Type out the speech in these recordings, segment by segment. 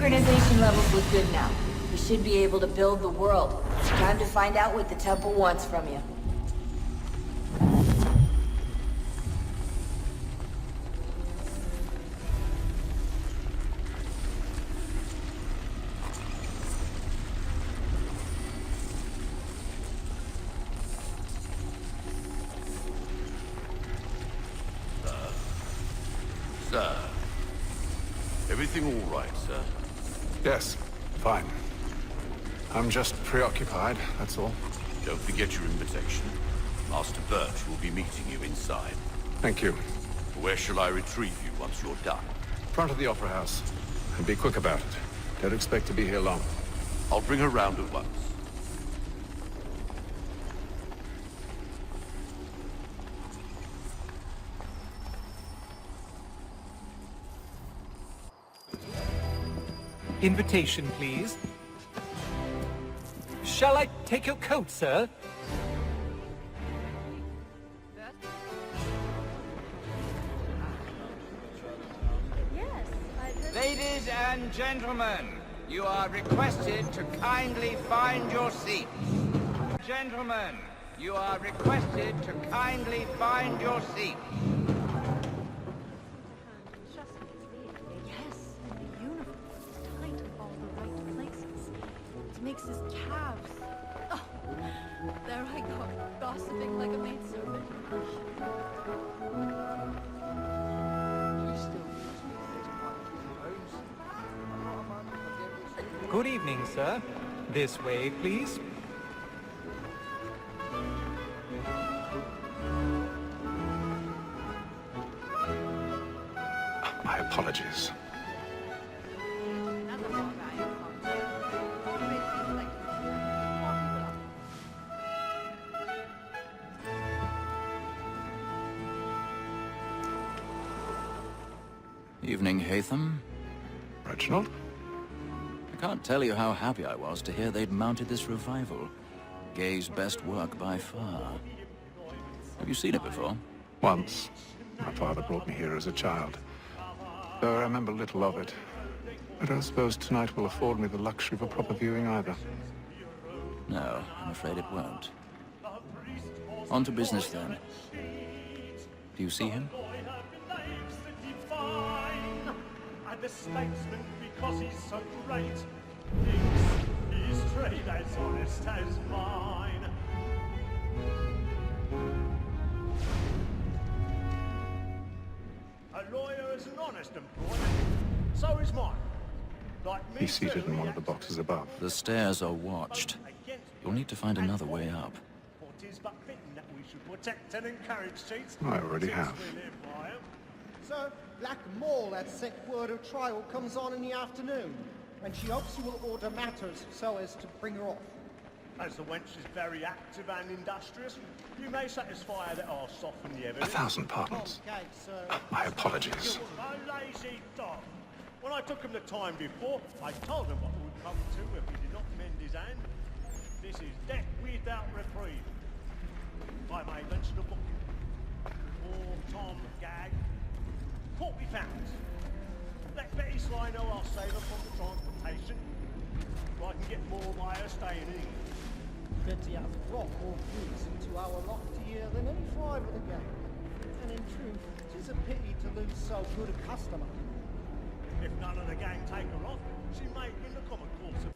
synchronization levels look good now. We should be able to build the world. Time to find out what the temple wants from you. Sir. Everything all right, sir? Yes, fine. I'm just preoccupied, that's all. Don't forget your invitation. Master Birch will be meeting you inside. Thank you. Where shall I retrieve you once you're done? Front of the Opera House. And be quick about it. Don't expect to be here long. I'll bring her round at once. Invitation, please. Shall I take your coat, sir? Ladies and gentlemen, you are requested to kindly find your seats. Gentlemen, you are requested to kindly find your seats. Yes, the uniform is tight in all the right places. It makes his calves. Oh, there I go, gossiping like a maidservant. Good evening, sir. This way, please. My apologies. Evening, Haytham. Reginald? I can't tell you how happy I was to hear they'd mounted this revival. Gay's best work by far. Have you seen it before? Once. My father brought me here as a child. Though I remember little of it. I don't suppose tonight will afford me the luxury of a proper viewing either. No, I'm afraid it won't. On to business then. Do you see him? And the statesman, because he's so great, thinks his trade as honest as mine. A lawyer is an honest employment, so is mine. Like me He's seated too, in one of the boxes above. The stairs are watched. You'll need to find another way up. For 'tis but fitting that we should protect and encourage cheats. I already since have. we live by 'em. Sir, Black Mall had set word of trial comes on in the afternoon, and she hopes you will order matters so as to bring her off. As the wench is very active and industrious, you may satisfy her that I'll soften the evidence. 1,000 pardons. Okay, sir. My apologies. A lazy dog. When I took him the time before, I told him what would come to if he did not mend his hand. This is death without reprieve. I may mention a booking. Poor Tom Gag. 40 pounds. Let Betty Sly know I'll save her from the transportation. So I can get more by her staying in England. Betty has brought more goods into our lofty year than any five of the game. And in truth, 'tis a pity to lose so good a customer. If none of the gang take her off, she may in the common course of...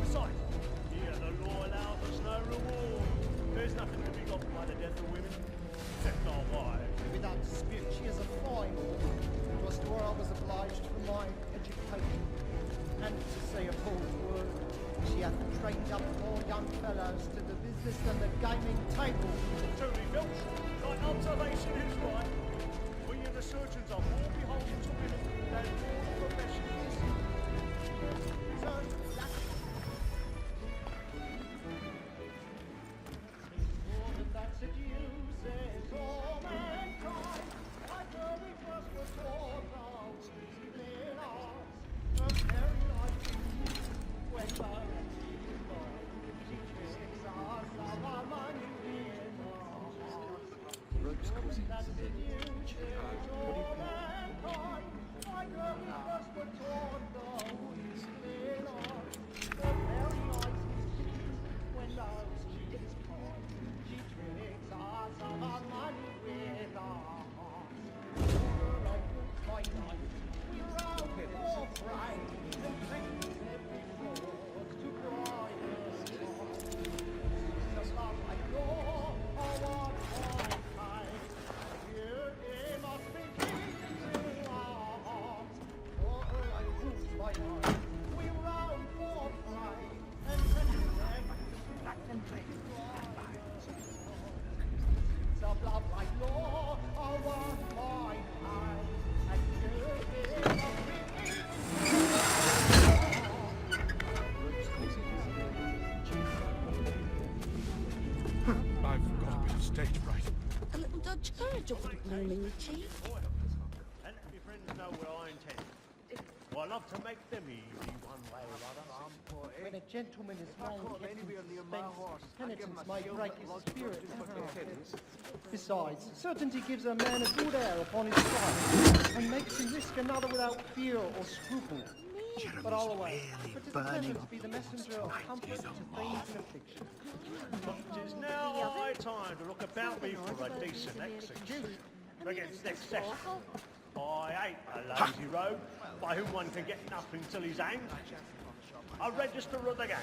Besides, here the And to say a fool's word, she hath trained up 4 young fellows to the business and the gaming table. Truly, Mills, thy observation is right. We and the surgeons are more beholden to women than all professions. So, that's more than that seduces all mankind. I very first was taught those evening hours from very night when love is born. She tricks us of our money in Rope's causing that seduces all mankind. I very first was taught those evening hours from very night when love is born. She tricks us of our money with our hearts. Like my life, we round for pride and practice every fraud to brighten the love I know, our kind. Here it must be to our hearts. For I lose my life, we round for pride and practice every of love I know, our my kind. And here it must be I've got a bit of stage fright. A little Dutch courage wouldn't normally achieve. and let me friends know what I intend. Well, I love to make them easy one way or other. When a gentleman is long kept in suspense, penitence may break his spirit. Besides, certainty gives a man a good air upon his stride, and makes him risk another without fear or scruple. But I'll away, for 'tis a pleasure to be the messenger of comfort to fiends in affliction. It is now high time to look about me for a decent execution against excess. I hate a lazy rogue by whom one can get nothing till he's hanged. A register of the gang.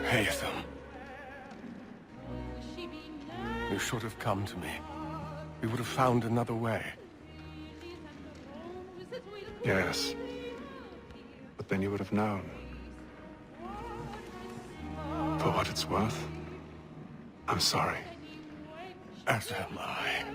Haytham, you should have come to me. We would have found another way. Yes. But then you would have known. For what it's worth, I'm sorry. As am I.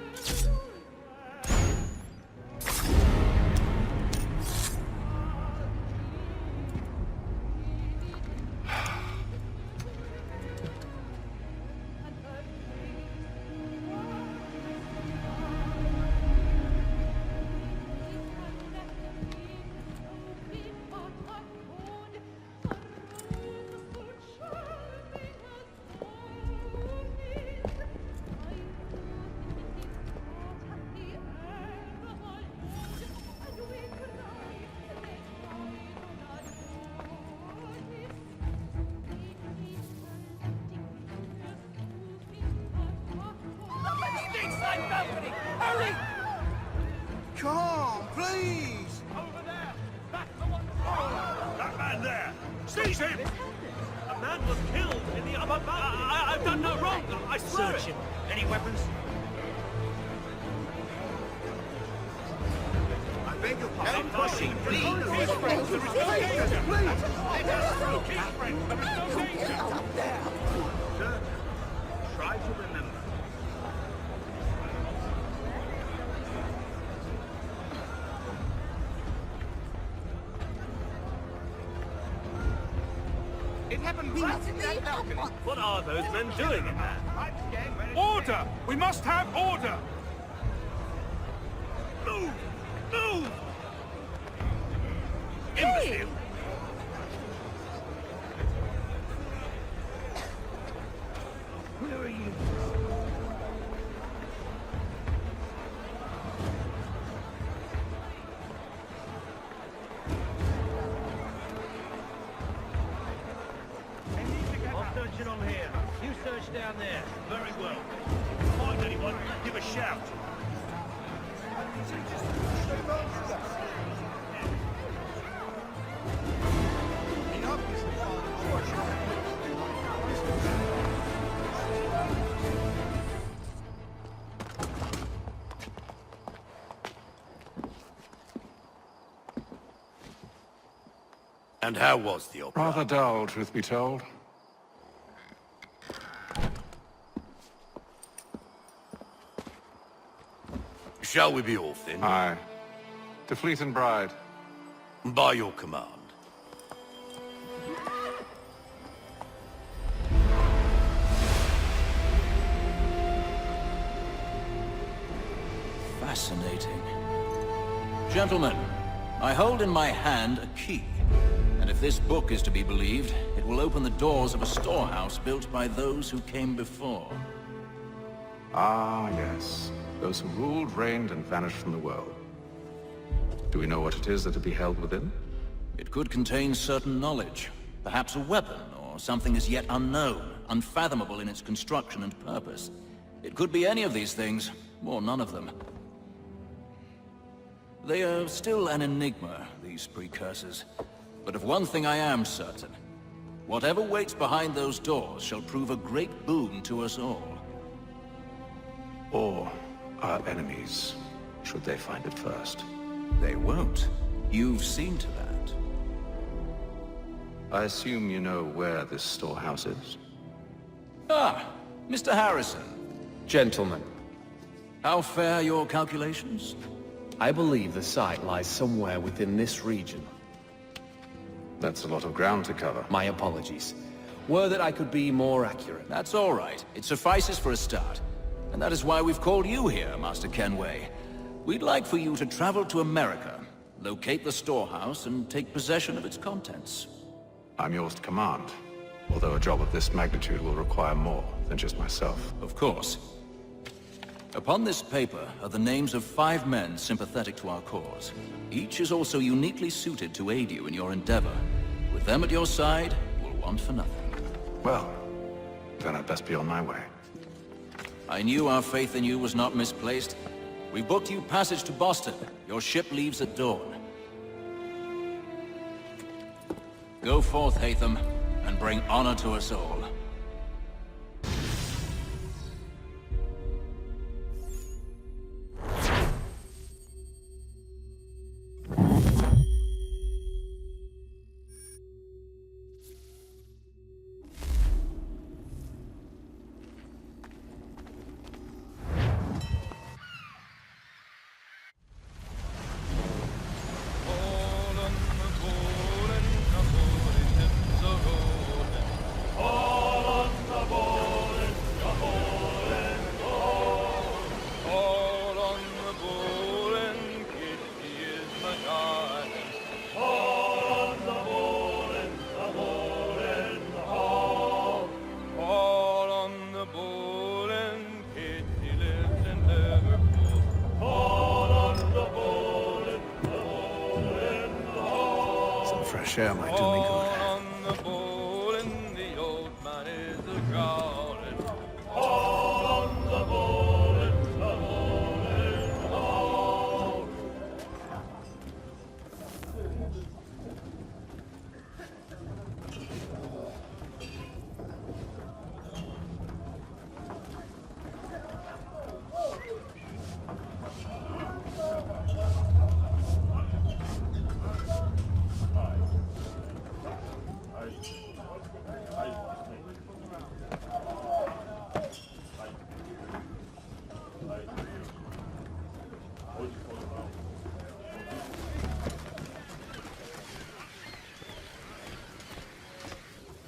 Come on, please! Over there! Back to one side! That man there! Seize him! A man was killed in the upper balcony! I've done no wrong! I swear Search him! Any weapons? I beg your pardon. No pushing, please! Keep friends! There is no danger! Please! Let us through! Keep friends! There is no danger! Sir, try to remember. It happened right in that balcony. What are those men doing in there? Order! We must have order! Move! Move! Imbecile! Where are you? Searching on here. You search down there. Very well. Find anyone, give a shout. He obviously found And how was the opera? Rather dull, truth be told. Shall we be off then? Aye. To Fleet and Bride. By your command. Fascinating. Gentlemen, I hold in my hand a key. And if this book is to be believed, it will open the doors of a storehouse built by those who came before. Ah, yes. Those who ruled, reigned, and vanished from the world. Do we know what it is that to be held within? It could contain certain knowledge. Perhaps a weapon, or something as yet unknown, unfathomable in its construction and purpose. It could be any of these things, or none of them. They are still an enigma, these precursors. But of one thing I am certain. Whatever waits behind those doors shall prove a great boon to us all. Or our enemies, should they find it first. They won't. You've seen to that. I assume you know where this storehouse is? Ah, Mr. Harrison. Gentlemen, How fare your calculations? I believe the site lies somewhere within this region. That's a lot of ground to cover. My apologies. Were that I could be more accurate. That's all right. It suffices for a start. And that is why we've called you here, Master Kenway. We'd like for you to travel to America, locate the storehouse, and take possession of its contents. I'm yours to command, although a job of this magnitude will require more than just myself. Of course. Upon this paper are the names of 5 men sympathetic to our cause. Each is also uniquely suited to aid you in your endeavor. With them at your side, you will want for nothing. Well, then I'd best be on my way. I knew our faith in you was not misplaced. We booked you passage to Boston. Your ship leaves at dawn. Go forth, Hatham, and bring honor to us all. Fresh air might do me good.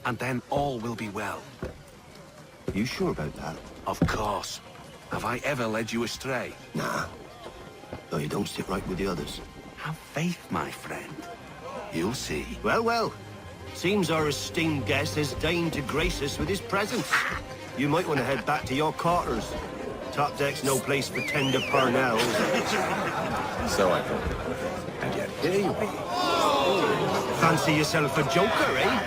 And then all will be well. You sure about that? Of course. Have I ever led you astray? Nah. Though you don't sit right with the others. Have faith, my friend. You'll see. Well, well. Seems our esteemed guest has deigned to grace us with his presence. You might want to head back to your quarters. Top deck's no place for tender Parnells. So I thought. And yet here you be. Fancy yourself a joker, eh?